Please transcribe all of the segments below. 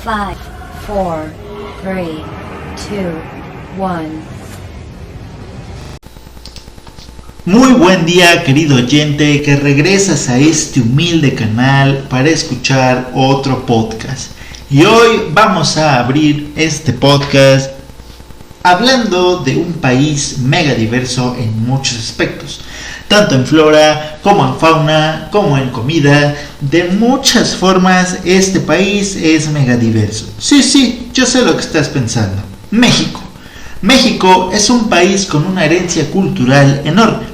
5, 4, 3, 2, 1. Muy buen día, querido oyente, que regresas a este humilde canal para escuchar otro podcast. Y hoy vamos a abrir este podcast hablando de un país mega diverso en muchos aspectos, tanto en flora como en fauna, como en comida. De muchas formas este país es mega diverso. Sí, yo sé lo que estás pensando. México es un país con una herencia cultural enorme,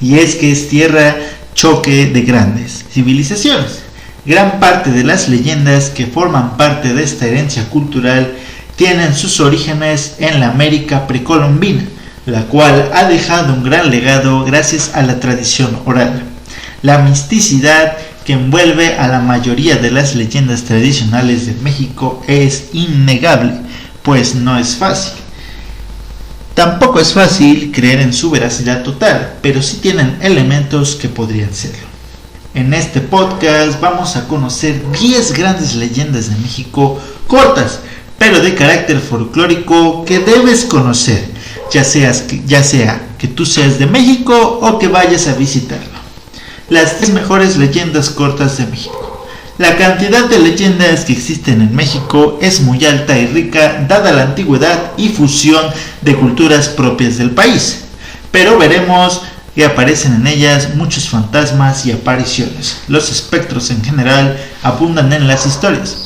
y es que es tierra choque de grandes civilizaciones. Gran parte de las leyendas que forman parte de esta herencia cultural tienen sus orígenes en la América precolombina, la cual ha dejado un gran legado gracias a la tradición oral. La misticidad que envuelve a la mayoría de las leyendas tradicionales de México es innegable, pues no es fácil. Tampoco es fácil creer en su veracidad total, pero sí tienen elementos que podrían serlo. En este podcast vamos a conocer 10 grandes leyendas de México, cortas, pero de carácter folclórico, que debes conocer, ya sea que tú seas de México o que vayas a visitarlo. Las 10 mejores leyendas cortas de México. La cantidad de leyendas que existen en México es muy alta y rica, dada la antigüedad y fusión de culturas propias del país, pero veremos que aparecen en ellas muchos fantasmas y apariciones. Los espectros en general abundan en las historias,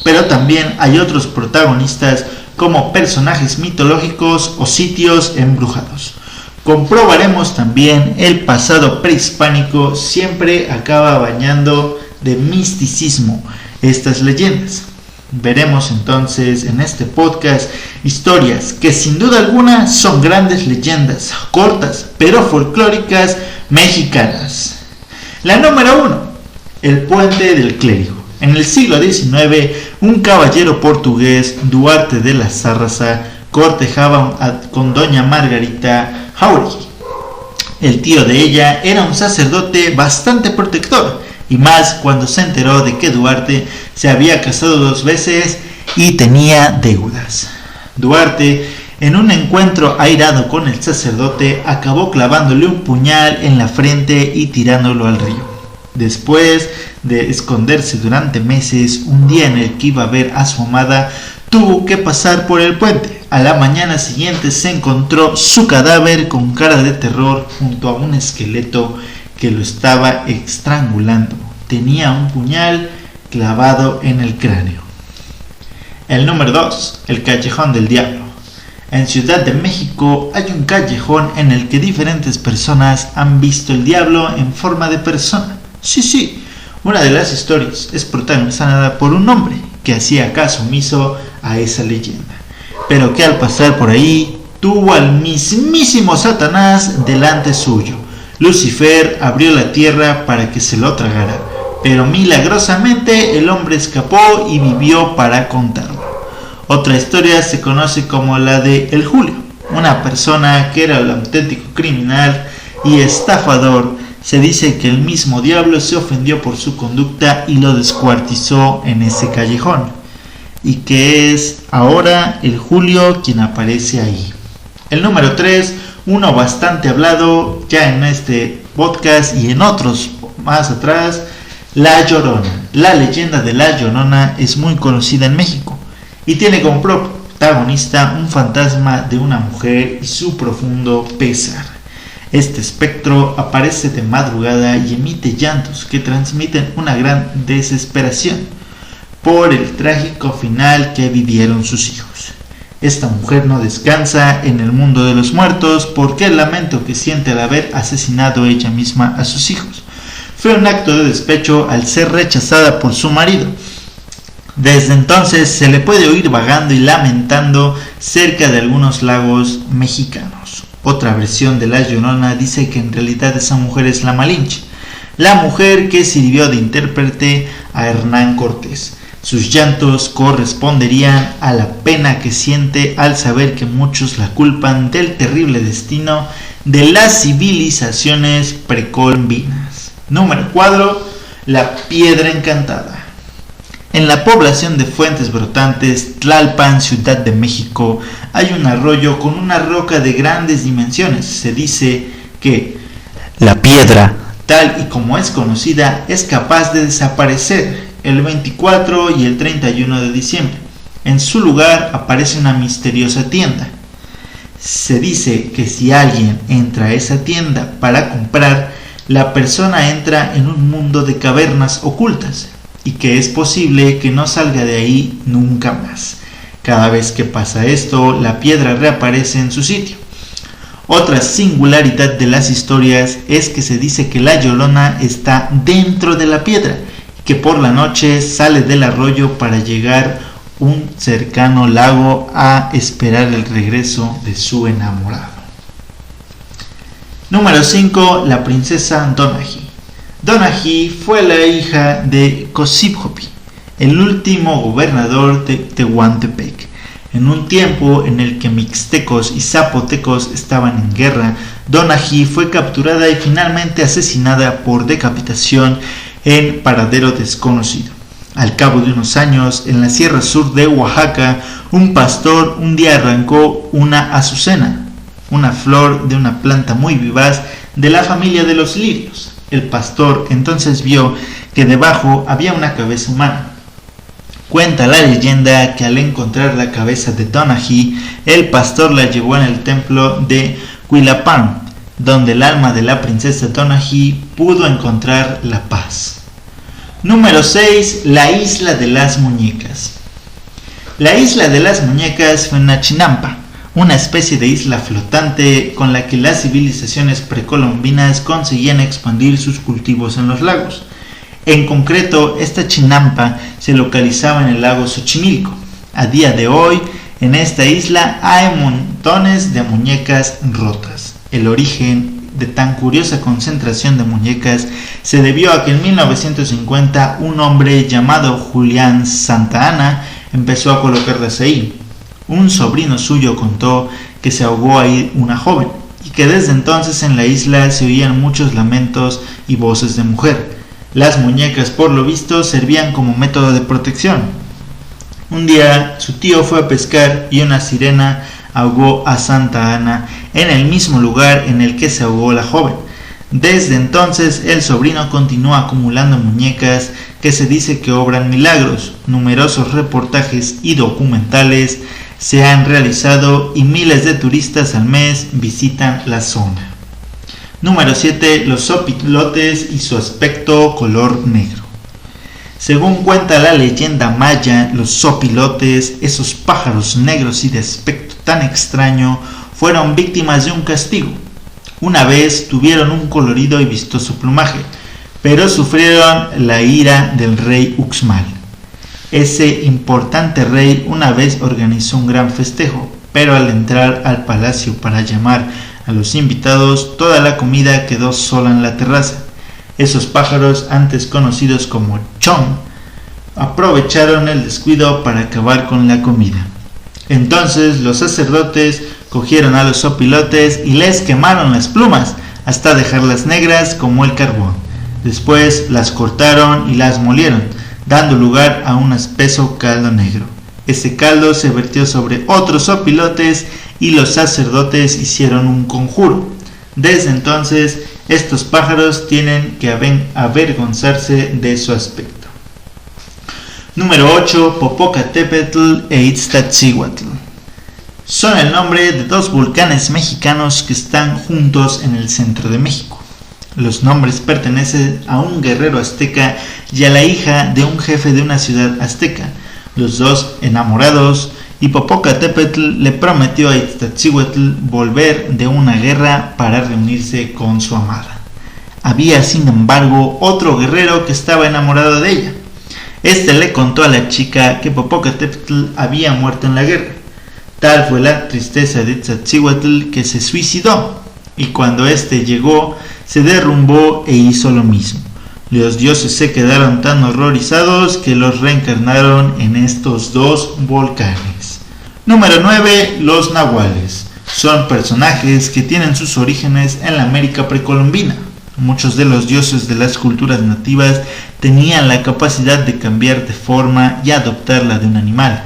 pero también hay otros protagonistas como personajes mitológicos o sitios embrujados. Comprobaremos también el pasado prehispánico siempre acaba bañando de misticismo estas leyendas. Veremos entonces en este podcast historias que sin duda alguna son grandes leyendas, cortas pero folclóricas mexicanas. La número 1, el puente del clérigo. En el siglo XIX, un caballero portugués, Duarte de la Sarraza, cortejaba con doña Margarita Jauregui. El tío de ella era un sacerdote bastante protector, y más cuando se enteró de que Duarte se había casado 2 veces y tenía deudas. Duarte, en un encuentro airado con el sacerdote, acabó clavándole un puñal en la frente y tirándolo al río. Después de esconderse durante meses, un día en el que iba a ver a su amada, tuvo que pasar por el puente. A la mañana siguiente se encontró su cadáver con cara de terror junto a un esqueleto que lo estaba estrangulando. Tenía un puñal clavado en el cráneo. El número 2, el Callejón del Diablo. En Ciudad de México hay un callejón en el que diferentes personas han visto el diablo en forma de persona. Sí, una de las historias es protagonizada por un hombre que hacía caso omiso a esa leyenda, pero que al pasar por ahí tuvo al mismísimo Satanás delante suyo. Lucifer abrió la tierra para que se lo tragara, pero milagrosamente el hombre escapó y vivió para contarlo. Otra historia se conoce como la de El Julio, una persona que era el auténtico criminal y estafador. Se dice que el mismo diablo se ofendió por su conducta y lo descuartizó en ese callejón, y que es ahora el Julio quien aparece ahí. El número 3, uno bastante hablado ya en este podcast y en otros más atrás, La Llorona. La leyenda de La Llorona es muy conocida en México y tiene como protagonista un fantasma de una mujer y su profundo pesar. Este espectro aparece de madrugada y emite llantos que transmiten una gran desesperación por el trágico final que vivieron sus hijos. Esta mujer no descansa en el mundo de los muertos porque el lamento que siente al haber asesinado ella misma a sus hijos fue un acto de despecho al ser rechazada por su marido. Desde entonces se le puede oír vagando y lamentando cerca de algunos lagos mexicanos. Otra versión de La Llorona dice que en realidad esa mujer es la Malinche, la mujer que sirvió de intérprete a Hernán Cortés. Sus llantos corresponderían a la pena que siente al saber que muchos la culpan del terrible destino de las civilizaciones precolombinas. Número 4, la piedra encantada. En la población de Fuentes Brotantes, Tlalpan, Ciudad de México, hay un arroyo con una roca de grandes dimensiones. Se dice que la piedra, tal y como es conocida, es capaz de desaparecer el 24 y el 31 de diciembre. En su lugar aparece una misteriosa tienda. Se dice que si alguien entra a esa tienda para comprar, la persona entra en un mundo de cavernas ocultas y que es posible que no salga de ahí nunca más. Cada vez que pasa esto, la piedra reaparece en su sitio. Otra singularidad de las historias es que se dice que la Llorona está dentro de la piedra y que por la noche sale del arroyo para llegar a un cercano lago a esperar el regreso de su enamorado. Número 5. La princesa Donaji. Donaji fue la hija de Cosibjopi, el último gobernador de Tehuantepec. En un tiempo en el que mixtecos y zapotecos estaban en guerra, Donaji fue capturada y finalmente asesinada por decapitación en paradero desconocido. Al cabo de unos años, en la sierra sur de Oaxaca, un pastor un día arrancó una azucena, una flor de una planta muy vivaz de la familia de los lirios. El pastor entonces vio que debajo había una cabeza humana. Cuenta la leyenda que al encontrar la cabeza de Donaji, el pastor la llevó en el templo de Huilapán, donde el alma de la princesa Donaji pudo encontrar la paz. Número 6. La isla de las muñecas. La isla de las muñecas fue una chinampa, una especie de isla flotante con la que las civilizaciones precolombinas conseguían expandir sus cultivos en los lagos. En concreto, esta chinampa se localizaba en el lago Xochimilco. A día de hoy, en esta isla hay montones de muñecas rotas. El origen de tan curiosa concentración de muñecas se debió a que en 1950 un hombre llamado Julián Santa Ana empezó a colocarlas ahí. Un sobrino suyo contó que se ahogó ahí una joven y que desde entonces en la isla se oían muchos lamentos y voces de mujer. Las muñecas, por lo visto, servían como método de protección. Un día su tío fue a pescar y una sirena ahogó a Santa Ana en el mismo lugar en el que se ahogó la joven. Desde entonces el sobrino continúa acumulando muñecas que se dice que obran milagros. Numerosos reportajes y documentales se han realizado y miles de turistas al mes visitan la zona. Número 7. Los sopilotes y su aspecto color negro. Según cuenta la leyenda maya, los sopilotes, esos pájaros negros y de aspecto tan extraño, fueron víctimas de un castigo. Una vez tuvieron un colorido y vistoso plumaje, pero sufrieron la ira del rey Uxmal. Ese importante rey una vez organizó un gran festejo, pero al entrar al palacio para llamar a los invitados, toda la comida quedó sola en la terraza. Esos pájaros, antes conocidos como chón, aprovecharon el descuido para acabar con la comida. Entonces los sacerdotes cogieron a los sopilotes y les quemaron las plumas hasta dejarlas negras como el carbón. Después las cortaron y las molieron, dando lugar a un espeso caldo negro. Ese caldo se vertió sobre otros sopilotes y los sacerdotes hicieron un conjuro. Desde entonces, estos pájaros tienen que avergonzarse de su aspecto. Número 8. Popocatépetl e Iztaccíhuatl. Son el nombre de dos volcanes mexicanos que están juntos en el centro de México. Los nombres pertenecen a un guerrero azteca y a la hija de un jefe de una ciudad azteca. Los dos enamorados, y Popocatépetl le prometió a Iztaccíhuatl volver de una guerra para reunirse con su amada. Había, sin embargo, otro guerrero que estaba enamorado de ella. Este le contó a la chica que Popocatépetl había muerto en la guerra. Tal fue la tristeza de Iztaccíhuatl que se suicidó, y cuando éste llegó, se derrumbó e hizo lo mismo. Los dioses se quedaron tan horrorizados que los reencarnaron en estos dos volcanes. Número 9. Los nahuales. Son personajes que tienen sus orígenes en la América precolombina. Muchos de los dioses de las culturas nativas tenían la capacidad de cambiar de forma y adoptar la de un animal.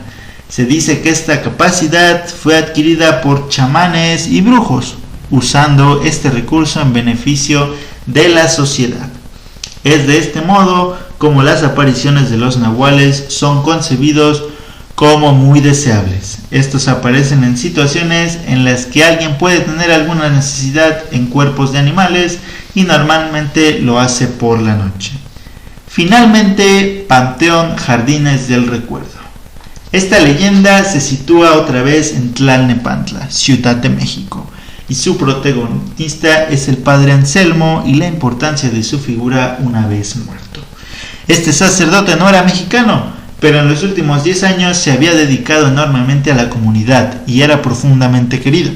Se dice que esta capacidad fue adquirida por chamanes y brujos, usando este recurso en beneficio de la sociedad. Es de este modo como las apariciones de los nahuales son concebidos como muy deseables. Estos aparecen en situaciones en las que alguien puede tener alguna necesidad en cuerpos de animales y normalmente lo hace por la noche. Finalmente, Panteón Jardines del Recuerdo. Esta leyenda se sitúa otra vez en Tlalnepantla, Ciudad de México, y su protagonista es el padre Anselmo y la importancia de su figura una vez muerto. Este sacerdote no era mexicano, pero en los últimos 10 años se había dedicado enormemente a la comunidad y era profundamente querido.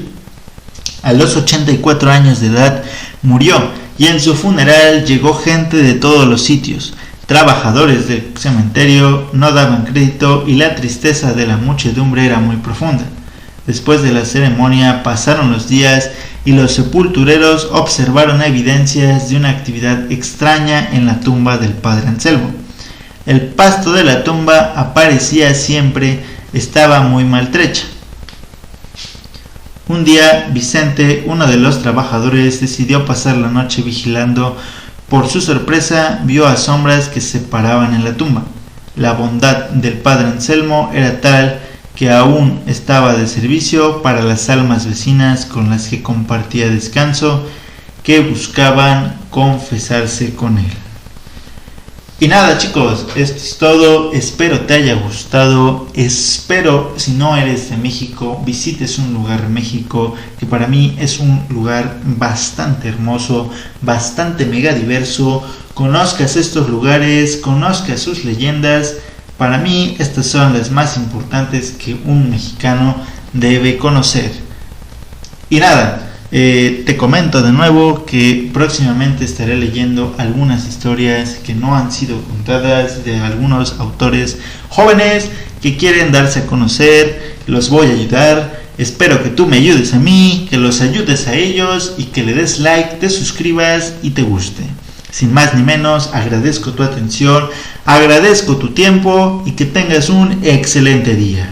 A los 84 años de edad murió y en su funeral llegó gente de todos los sitios. Trabajadores del cementerio no daban crédito y la tristeza de la muchedumbre era muy profunda. Después de la ceremonia pasaron los días y los sepultureros observaron evidencias de una actividad extraña en la tumba del padre Anselmo. El pasto de la tumba aparecía siempre, estaba muy maltrecha. Un día, Vicente, uno de los trabajadores, decidió pasar la noche vigilando. Por su sorpresa, vio a sombras que se paraban en la tumba. La bondad del padre Anselmo era tal que aún estaba de servicio para las almas vecinas con las que compartía descanso, que buscaban confesarse con él. Y nada, chicos, esto es todo. Espero te haya gustado. Espero, si no eres de México, visites un lugar de México que para mí es un lugar bastante hermoso, bastante mega diverso. Conozcas estos lugares, conozcas sus leyendas. Para mí estas son las más importantes que un mexicano debe conocer. Y nada, te comento de nuevo que próximamente estaré leyendo algunas historias que no han sido contadas de algunos autores jóvenes que quieren darse a conocer. Los voy a ayudar. Espero que tú me ayudes a mí, que los ayudes a ellos y que le des like, te suscribas y te guste. Sin más ni menos, agradezco tu atención, agradezco tu tiempo y que tengas un excelente día.